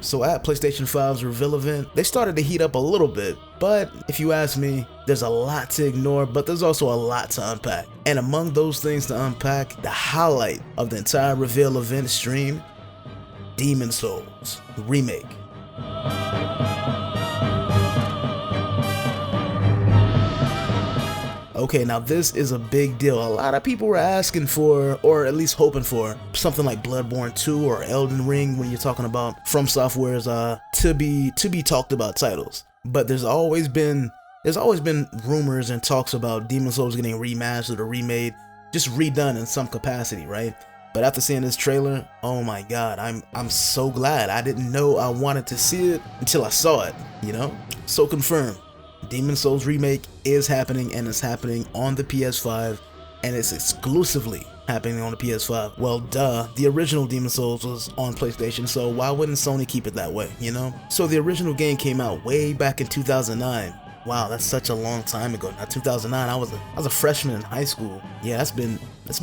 So at PlayStation 5's reveal event, they started to heat up a little bit, but if you ask me, there's a lot to ignore, but there's also a lot to unpack. And among those things to unpack, the highlight of the entire reveal event stream, Demon Souls Remake. Okay, now this is a big deal. A lot of people were asking for, or at least hoping for, something like Bloodborne 2 or Elden Ring when you're talking about From Software's to be talked about titles. But there's always been rumors and talks about Demon Souls getting remastered or remade, just redone in some capacity, right? But after seeing this trailer, oh my god, I'm so glad. I didn't know I wanted to see it until I saw it, you know? So confirmed. Demon Souls Remake is happening, and it's happening on the PS5, and it's exclusively happening on the PS5. Well, duh, the original Demon Souls was on PlayStation, so why wouldn't Sony keep it that way, you know? So the original game came out way back in 2009. Wow, that's such a long time ago. Now 2009, I was a freshman in high school. Yeah, it's been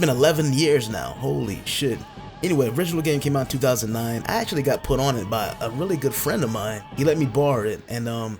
11 years now. Holy shit. Anyway, original game came out in 2009. I actually got put on it by a really good friend of mine. He let me borrow it, and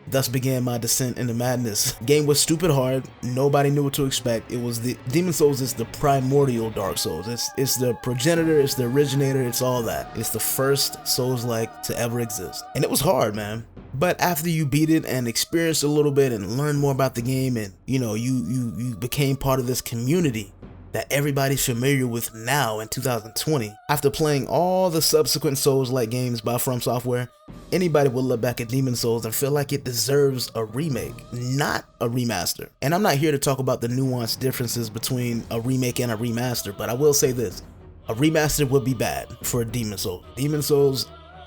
thus began my descent into madness. Game was stupid hard. Nobody knew what to expect. It was the Demon Souls is the primordial Dark Souls. It's the progenitor, it's the originator, it's all that. It's the first Souls-like to ever exist. And it was hard, man. But after you beat it and experienced a little bit and learned more about the game, and you know, you became part of this community that everybody's familiar with now in 2020. After playing all the subsequent Souls-like games by From Software, anybody will look back at Demon Souls and feel like it deserves a remake, not a remaster. And I'm not here to talk about the nuanced differences between a remake and a remaster, but I will say this: a remaster would be bad for Demon Souls. Demon Souls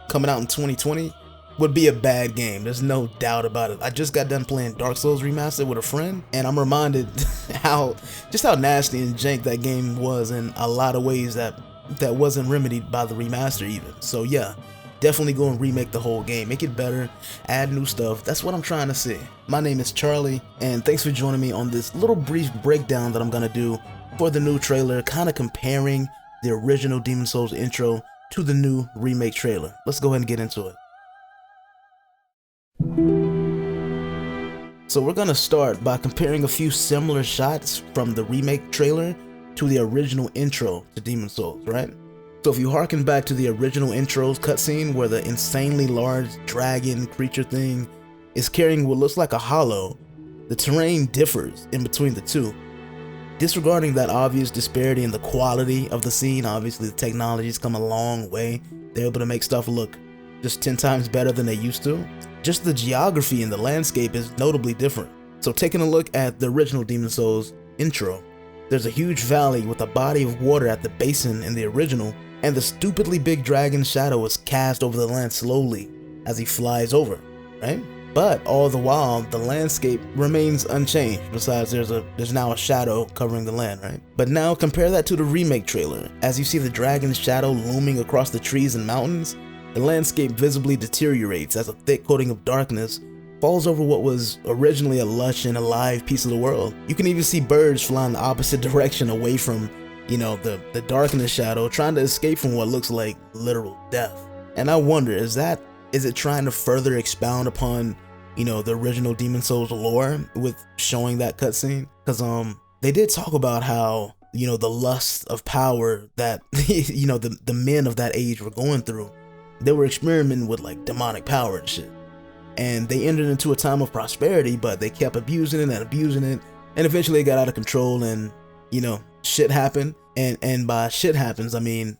coming out in 2020 would be a bad game. There's no doubt about it. I just got done playing Dark Souls Remastered with a friend, and I'm reminded how nasty and jank that game was in a lot of ways that wasn't remedied by the remaster even. So yeah, definitely go and remake the whole game. Make it better, add new stuff. That's what I'm trying to see. My name is Charlie, and thanks for joining me on this little brief breakdown that I'm gonna do for the new trailer, kind of comparing the original Demon Souls intro to the new remake trailer. Let's go ahead and get into it. So we're gonna start by comparing a few similar shots from the remake trailer to the original intro to Demon Souls, right? So if you harken back to the original intro's cutscene where the insanely large dragon creature thing is carrying what looks like a hollow, the terrain differs in between the two. Disregarding that obvious disparity in the quality of the scene, obviously the technology's come a long way. They're able to make stuff look just 10 times better than they used to. Just the geography and the landscape is notably different. So taking a look at the original Demon Souls intro, there's a huge valley with a body of water at the basin in the original, and the stupidly big dragon's shadow is cast over the land slowly as he flies over, right? But all the while, the landscape remains unchanged, besides there's now a shadow covering the land, right? But now compare that to the remake trailer. As you see the dragon's shadow looming across the trees and mountains, the landscape visibly deteriorates as a thick coating of darkness falls over what was originally a lush and alive piece of the world. You can even see birds flying the opposite direction away from, you know, the darkness shadow, trying to escape from what looks like literal death. And I wonder, is it trying to further expound upon, you know, the original Demon Souls lore with showing that cutscene? Because they did talk about how, you know, the lust of power that you know, the men of that age were going through. They were experimenting with like demonic power and shit. And they entered into a time of prosperity, but they kept abusing it, and eventually it got out of control, and, you know, shit happened. And by shit happens, I mean,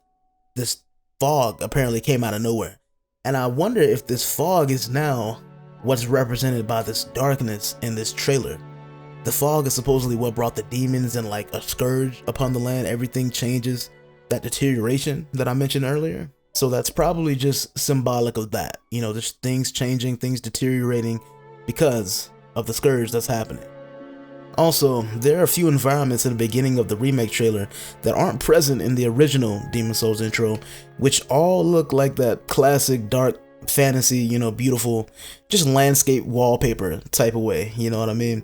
this fog apparently came out of nowhere. And I wonder if this fog is now what's represented by this darkness in this trailer. The fog is supposedly what brought the demons and like a scourge upon the land. Everything changes, that deterioration that I mentioned earlier. So that's probably just symbolic of that, you know, there's things changing, things deteriorating because of the scourge that's happening. Also, there are a few environments in the beginning of the remake trailer that aren't present in the original Demon Souls intro, which all look like that classic dark fantasy, you know, beautiful, just landscape wallpaper type of way, you know what I mean?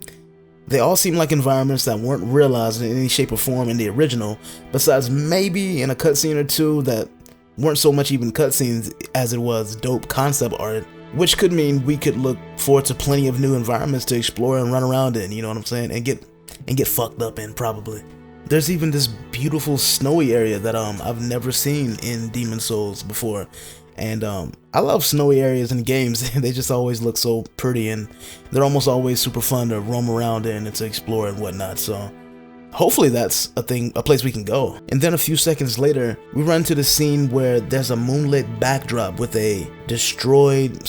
They all seem like environments that weren't realized in any shape or form in the original, besides maybe in a cutscene or two that weren't so much even cutscenes as it was dope concept art, which could mean we could look forward to plenty of new environments to explore and run around in, you know what I'm saying, and get fucked up in probably. There's even this beautiful snowy area that I've never seen in Demon Souls before. And I love snowy areas in games. They just always look so pretty, and they're almost always super fun to roam around in and to explore and whatnot. So hopefully that's a place we can go. And then a few seconds later, we run to the scene where there's a moonlit backdrop with a destroyed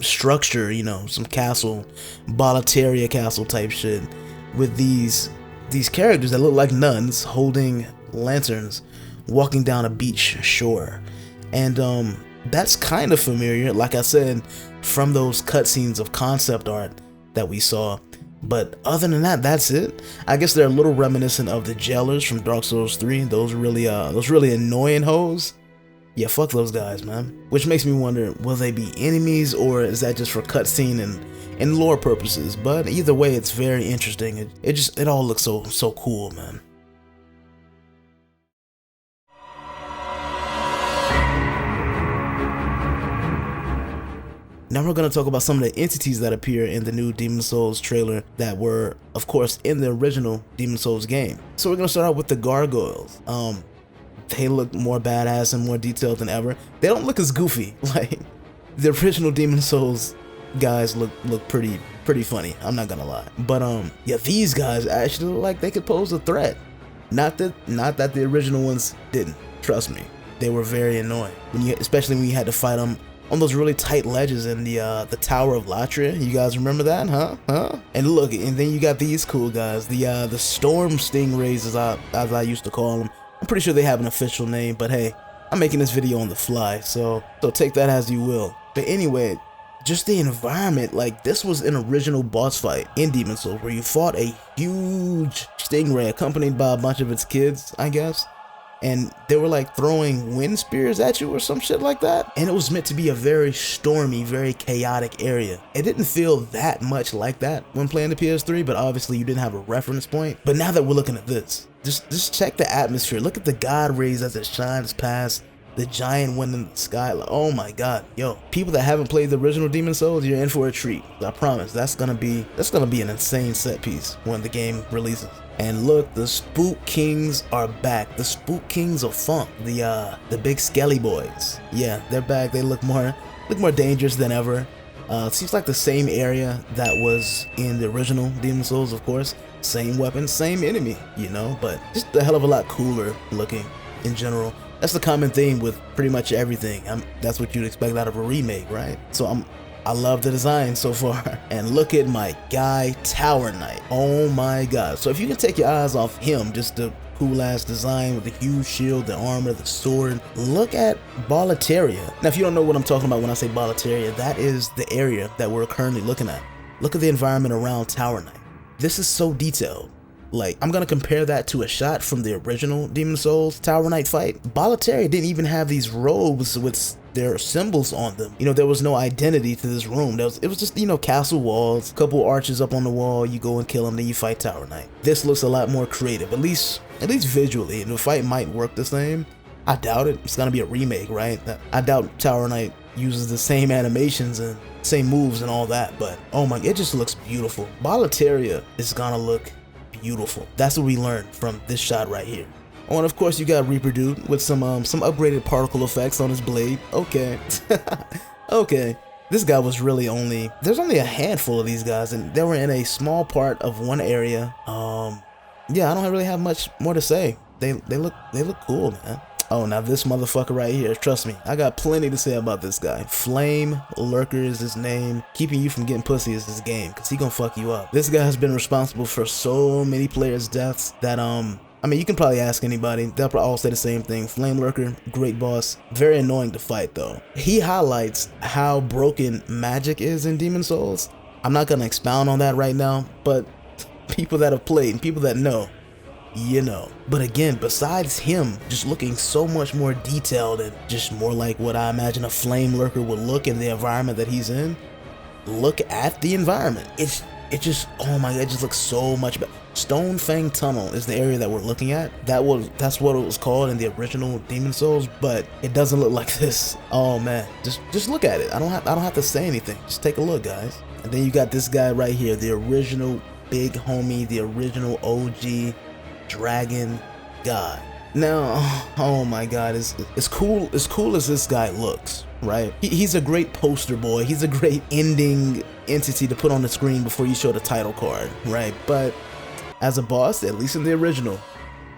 structure, you know, some castle, Boletaria castle type shit, with these characters that look like nuns holding lanterns, walking down a beach shore. And that's kind of familiar, like I said, from those cutscenes of concept art that we saw. But other than that, that's it. I guess they're a little reminiscent of the jailers from Dark Souls 3. Those really annoying hoes. Yeah, fuck those guys, man. Which makes me wonder, will they be enemies, or is that just for cutscene and lore purposes? But either way, it's very interesting. It all looks so cool, man. Now we're going to talk about some of the entities that appear in the new Demon Souls trailer that were, of course, in the original Demon Souls game. So we're going to start out with the Gargoyles. They look more badass and more detailed than ever. They don't look as goofy. Like, the original Demon Souls guys look pretty funny, I'm not gonna lie. But yeah, these guys actually look like they could pose a threat. Not that the original ones didn't. Trust me, they were very annoying. Especially when you had to fight them on those really tight ledges in the Tower of Latria. You guys remember that, huh? And look, and then you got these cool guys, the Storm Stingrays, as I used to call them. I'm pretty sure they have an official name, but hey, I'm making this video on the fly, so take that as you will. But anyway, just the environment, like, this was an original boss fight in Demon Souls where you fought a huge stingray accompanied by a bunch of its kids, I guess. And they were like throwing wind spears at you or some shit like that. And it was meant to be a very stormy, very chaotic area. It didn't feel that much like that when playing the PS3, but obviously you didn't have a reference point. But now that we're looking at this, just check the atmosphere. Look at the god rays as it shines past the giant wind in the sky. Like, oh my god, yo, people that haven't played the original Demon Souls, you're in for a treat. I promise. That's gonna be an insane set piece when the game releases. And look, the Spook Kings are back. The Spook Kings of Funk, the big skelly boys. Yeah, they're back. They look more dangerous than ever. It seems like the same area that was in the original Demon Souls, of course. Same weapon, same enemy, you know, but just a hell of a lot cooler looking in general. That's the common theme with pretty much everything. That's what you'd expect out of a remake, right? So I love the design so far. And look at my guy, Tower Knight. Oh my god. So if you can take your eyes off him, just the cool ass design with the huge shield, the armor, the sword, look at Boletaria. Now if you don't know what I'm talking about when I say Boletaria, that is the area that we're currently looking at. Look at the environment around Tower Knight. This is so detailed. Like, I'm gonna compare that to a shot from the original Demon Souls Tower Knight fight. Boletaria didn't even have these robes with their symbols on them. You know, there was no identity to this room. It was just, you know, castle walls, couple arches up on the wall, you go and kill them, then you fight Tower Knight. This looks a lot more creative, at least visually, and the fight might work the same. I doubt it. It's gonna be a remake, right? I doubt Tower Knight uses the same animations and same moves and all that, but oh my, it just looks beautiful. Boletaria is gonna look beautiful. That's what we learned from this shot right here. Oh, and of course you got Reaper Dude with some upgraded particle effects on his blade. Okay. Okay. This guy was really there's only a handful of these guys, and they were in a small part of one area. Yeah, I don't really have much more to say. They look cool, man. Oh, now this motherfucker right here, trust me, I got plenty to say about this guy. Flame Lurker is his name. Keeping you from getting pussy is his game, because he gonna fuck you up. This guy has been responsible for so many players' deaths that, I mean, you can probably ask anybody. They'll probably all say the same thing. Flame Lurker, great boss. Very annoying to fight, though. He highlights how broken magic is in Demon Souls. I'm not gonna expound on that right now, but people that have played and people that know, you know. But again, besides him just looking so much more detailed and just more like what I imagine a Flame Lurker would look in the environment that he's in, look at the environment. it just, oh my god, it just looks so much better. Stone Fang Tunnel is the area that we're looking at. That's what it was called in the original Demon Souls, but it doesn't look like this. Oh man, just look at it. I don't have to say anything. Just take a look, guys. And then you got this guy right here, the original big homie, the original OG dragon god. Now, oh my god, as cool as this guy looks, right? He's a great poster boy. He's a great ending entity to put on the screen before you show the title card, right? But as a boss, at least in the original,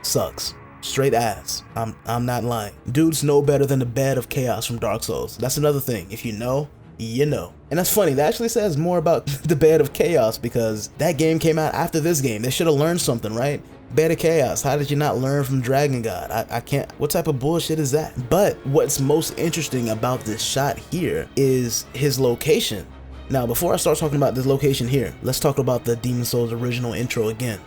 sucks. Straight ass. I'm not lying. Dudes know better than the bed of chaos from Dark Souls. That's another thing. If you know, you know. And that's funny. That actually says more about the bed of chaos because that game came out after this game. They should have learned something, right? Bed of Chaos, how did you not learn from Dragon God? I can't, what type of bullshit is that? But what's most interesting about this shot here is his location. Now, before I start talking about this location here, let's talk about the Demon Souls original intro again.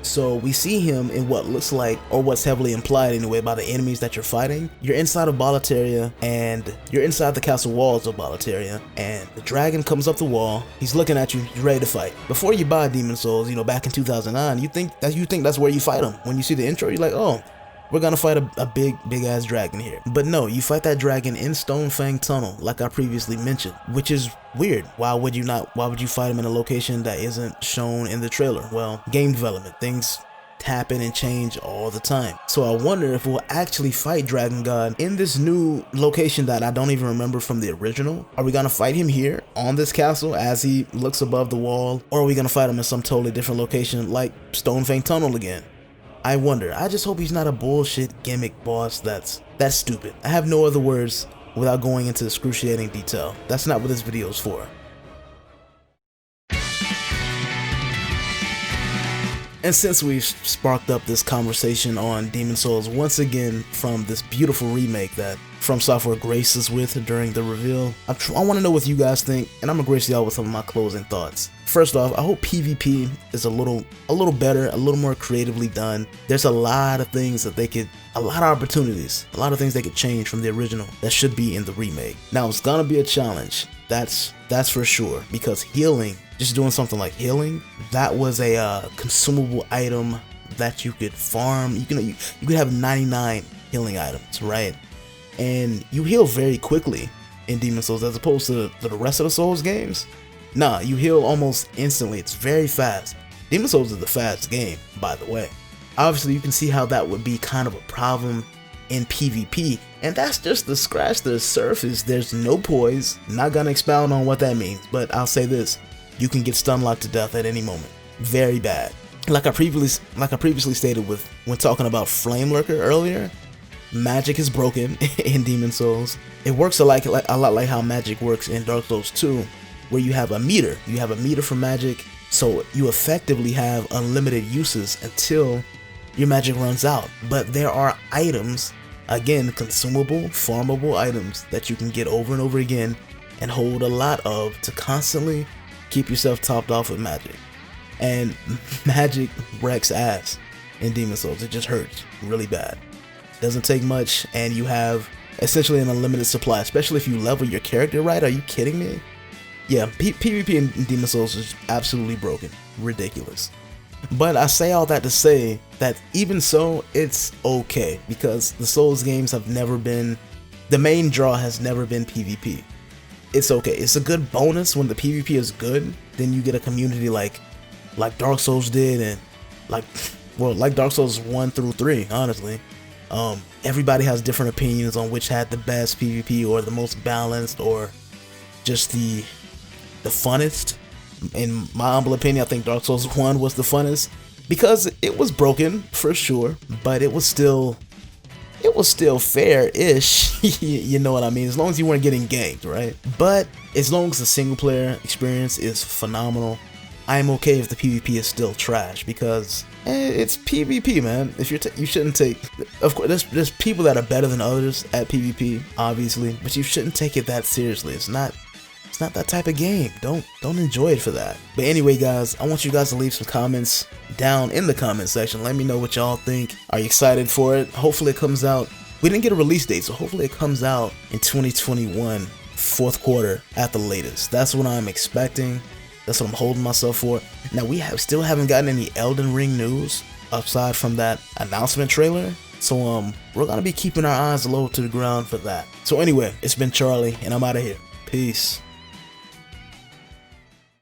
So we see him in what looks like, or what's heavily implied anyway, by the enemies that you're fighting. You're inside of Boletaria, and you're inside the castle walls of Boletaria, and the dragon comes up the wall. He's looking at you. He's ready to fight. Before you buy Demon Souls, you know, back in 2009, you think that's where you fight him. When you see the intro, you're like, oh, we're gonna fight a big ass dragon here. But no, you fight that dragon in Stone Fang Tunnel, like I previously mentioned, which is weird. Why would you fight him in a location that isn't shown in the trailer? Well, game development, things happen and change all the time. So I wonder if we'll actually fight Dragon God in this new location that I don't even remember from the original. Are we gonna fight him here on this castle as he looks above the wall? Or are we gonna fight him in some totally different location like Stone Fang Tunnel again? I wonder. I just hope he's not a bullshit gimmick boss that's stupid. I have no other words without going into excruciating detail. That's not what this video is for. And since we've sparked up this conversation on Demon Souls once again from this beautiful remake that From Software graces with during the reveal, I want to know what you guys think, and I'm gonna grace y'all with some of my closing thoughts. First off, I hope PvP is a little better, a little more creatively done. There's a lot of things that a lot of opportunities, a lot of things they could change from the original that should be in the remake. Now it's gonna be a challenge, that's for sure, because healing, just doing something like healing, that was a consumable item that you could farm. You could have 99 healing items, right? And you heal very quickly in Demon Souls as opposed to the rest of the Souls games. Nah, you heal almost instantly. It's very fast. Demon Souls is the fast game, by the way. Obviously, you can see how that would be kind of a problem in PvP, and that's just to scratch the surface. There's no poise. Not gonna expound on what that means, but I'll say this: you can get stun locked to death at any moment. Very bad. Like I previously stated when talking about Flame Lurker earlier, magic is broken in Demon Souls. It works a lot like how magic works in Dark Souls 2, where you have a meter. You have a meter for magic, so you effectively have unlimited uses until your magic runs out. But there are items, again, consumable, farmable items that you can get over and over again and hold a lot of to constantly keep yourself topped off with magic. And magic wrecks ass in Demon Souls. It just hurts really bad. Doesn't take much, and you have essentially an unlimited supply, especially if you level your character right. Are you kidding me? Yeah, PvP in Demon Souls is absolutely broken. Ridiculous. But I say all that to say that even so, it's okay, because the Souls games have never been, the main draw has never been PvP. It's okay. It's a good bonus when the PvP is good. Then you get a community like Dark Souls did, and like Dark Souls 1 through 3, honestly. Everybody has different opinions on which had the best PvP or the most balanced or just the funnest. In my humble opinion, I think Dark Souls 1 was the funnest because it was broken for sure, but it was still fair-ish. You know what I mean? As long as you weren't getting ganked, right? But as long as the single player experience is phenomenal, I'm okay if the PvP is still trash, because it's PvP, man. If you shouldn't take, of course, there's people that are better than others at PvP, obviously, but you shouldn't take it that seriously. It's not that type of game. Don't enjoy it for that. But anyway, guys, I want you guys to leave some comments down in the comment section. Let me know what y'all think. Are you excited for it? Hopefully it comes out. We didn't get a release date, so hopefully it comes out in 2021, fourth quarter at the latest. That's what I'm expecting. That's what I'm holding myself for. Now we still haven't gotten any Elden Ring news aside from that announcement trailer. So we're gonna be keeping our eyes low to the ground for that. So anyway, it's been Charlie, and I'm out of here. Peace.